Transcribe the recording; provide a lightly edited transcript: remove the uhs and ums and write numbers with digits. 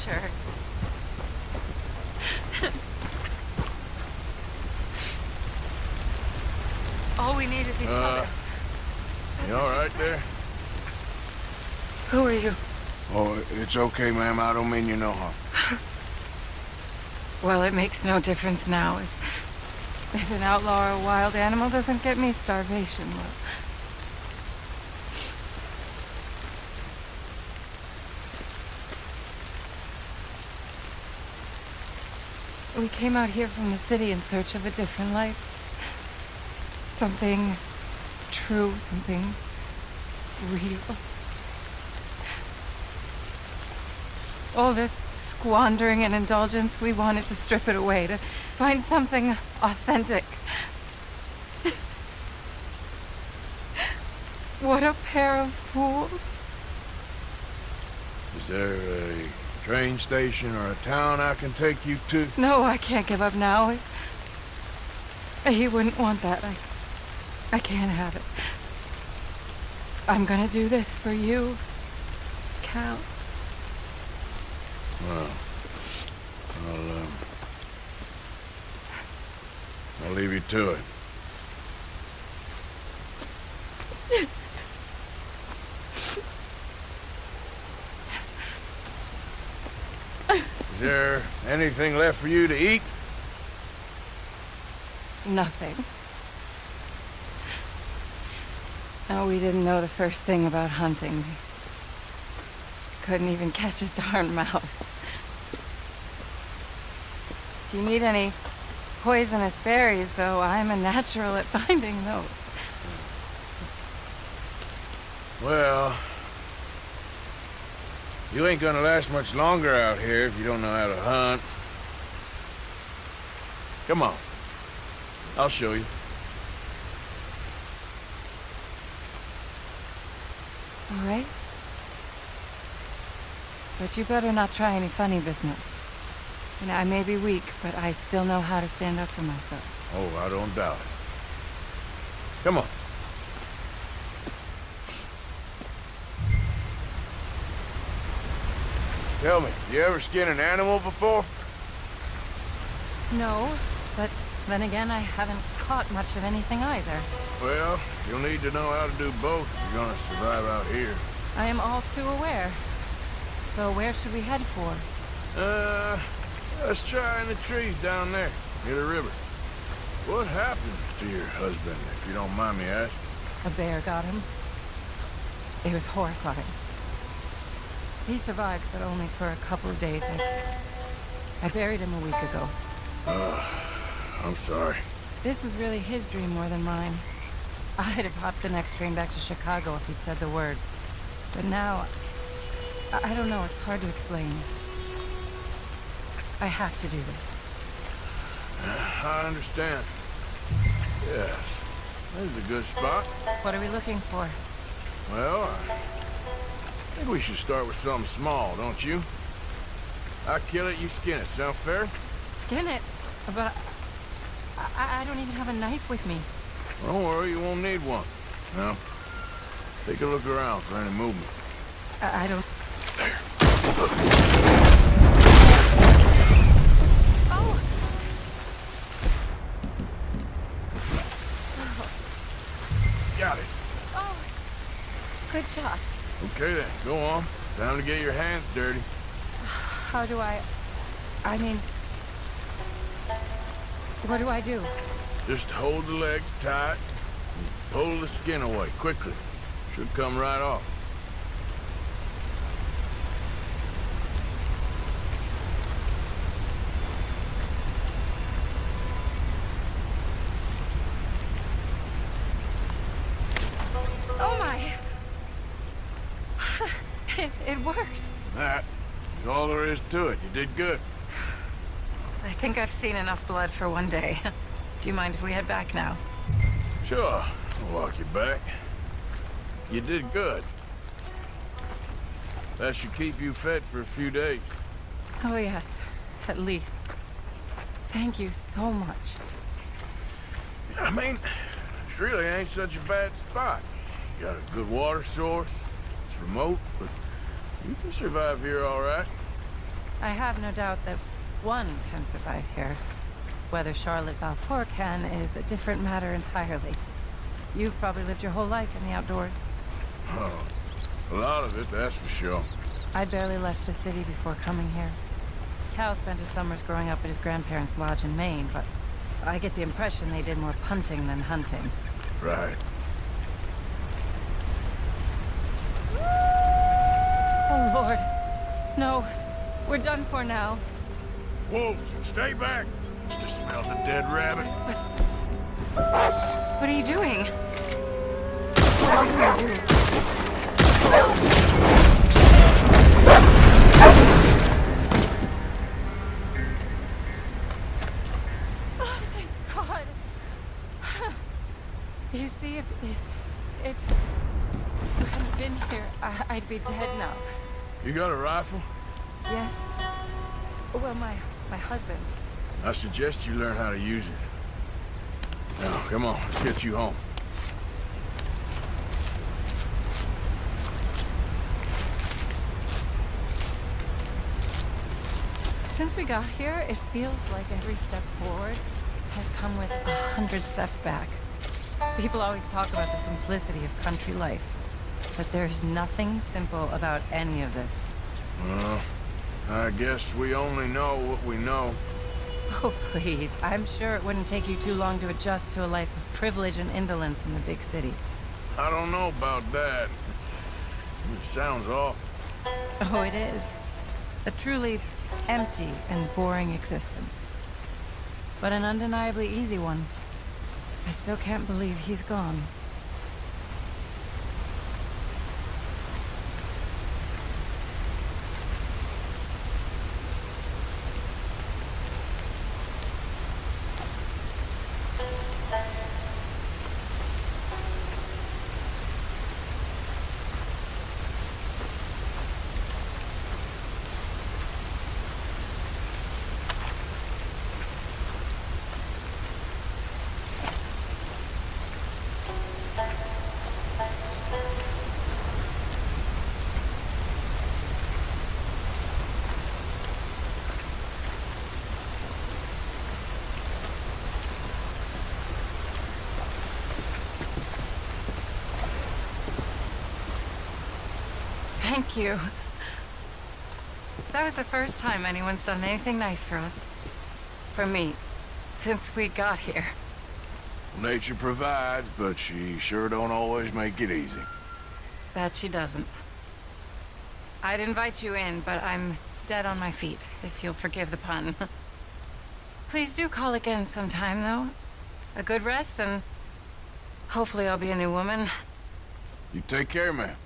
Sure. All we need is each other. You all right there? Who are you? Oh, it's okay, ma'am. I don't mean you no harm. Well, it makes no difference now. If an outlaw or a wild animal doesn't get me, starvation will. We came out here from the city in search of a different life. Something true, something real. All this squandering and indulgence, we wanted to strip it away, to find something authentic. What a pair of fools. Is there a train station or a town I can take you to? No, I can't give up now. He wouldn't want that. I can't have it. I'm gonna do this for you, Cal. Well, I'll leave you to it. Is there anything left for you to eat? Nothing. No, we didn't know the first thing about hunting. We couldn't even catch a darn mouse. If you need any poisonous berries, though, I'm a natural at finding those. Well, you ain't gonna last much longer out here if you don't know how to hunt. Come on. I'll show you. All right? But you better not try any funny business. You know, I may be weak, but I still know how to stand up for myself. Oh, I don't doubt it. Come on. Tell me, you ever skin an animal before? No, but then again, I haven't caught much of anything either. Well, you'll need to know how to do both if you're gonna survive out here. I am all too aware. So where should we head for? Let's try in the trees down there, near the river. What happened to your husband, if you don't mind me asking? A bear got him. It was horrifying. He survived, but only for a couple of days. I buried him a week ago. I'm sorry. This was really his dream more than mine. I'd have hopped the next train back to Chicago if he'd said the word. But now, I don't know, it's hard to explain. I have to do this. I understand. Yes, this is a good spot. What are we looking for? Well, I think we should start with something small, don't you? I kill it, you skin it. Sound fair? Skin it? But I don't even have a knife with me. Don't worry, you won't need one. Now, take a look around for any movement. I don't... There. Oh! Got it. Oh! Good shot. Okay then, go on. Time to get your hands dirty. How do I mean... What do I do? Just hold the legs tight and pull the skin away quickly. Should come right off. Oh my! It worked. That is all there is to it. You did good. I think I've seen enough blood for one day. Do you mind if we head back now? Sure, I'll walk you back. You did good. That should keep you fed for a few days. Oh yes, at least. Thank you so much. I mean, this really ain't such a bad spot. You got a good water source. It's remote, but you can survive here all right. I have no doubt that one can survive here. Whether Charlotte Balfour can is a different matter entirely. You've probably lived your whole life in the outdoors. Oh, a lot of it, that's for sure. I barely left the city before coming here. Cal spent his summers growing up at his grandparents' lodge in Maine, but I get the impression they did more punting than hunting. Right. Oh, Lord. No. We're done for now. Wolves, stay back. Just to smell the dead rabbit. What are you doing? Oh, thank God. You see, if you hadn't been here, I'd be dead now. You got a rifle? Yes. Well, my husband's. I suggest you learn how to use it. Now, come on, let's get you home. Since we got here, it feels like every step forward has come with 100 steps back. People always talk about the simplicity of country life, but there's nothing simple about any of this. Well, I guess we only know what we know. Oh, please. I'm sure it wouldn't take you too long to adjust to a life of privilege and indolence in the big city. I don't know about that. It sounds awful. Oh, it is. A truly empty and boring existence. But an undeniably easy one. I still can't believe he's gone. Thank you. That was the first time anyone's done anything nice for us. For me, since we got here. Nature provides, but she sure don't always make it easy. That she doesn't. I'd invite you in, but I'm dead on my feet, if you'll forgive the pun. Please do call again sometime, though. A good rest, and hopefully I'll be a new woman. You take care, man.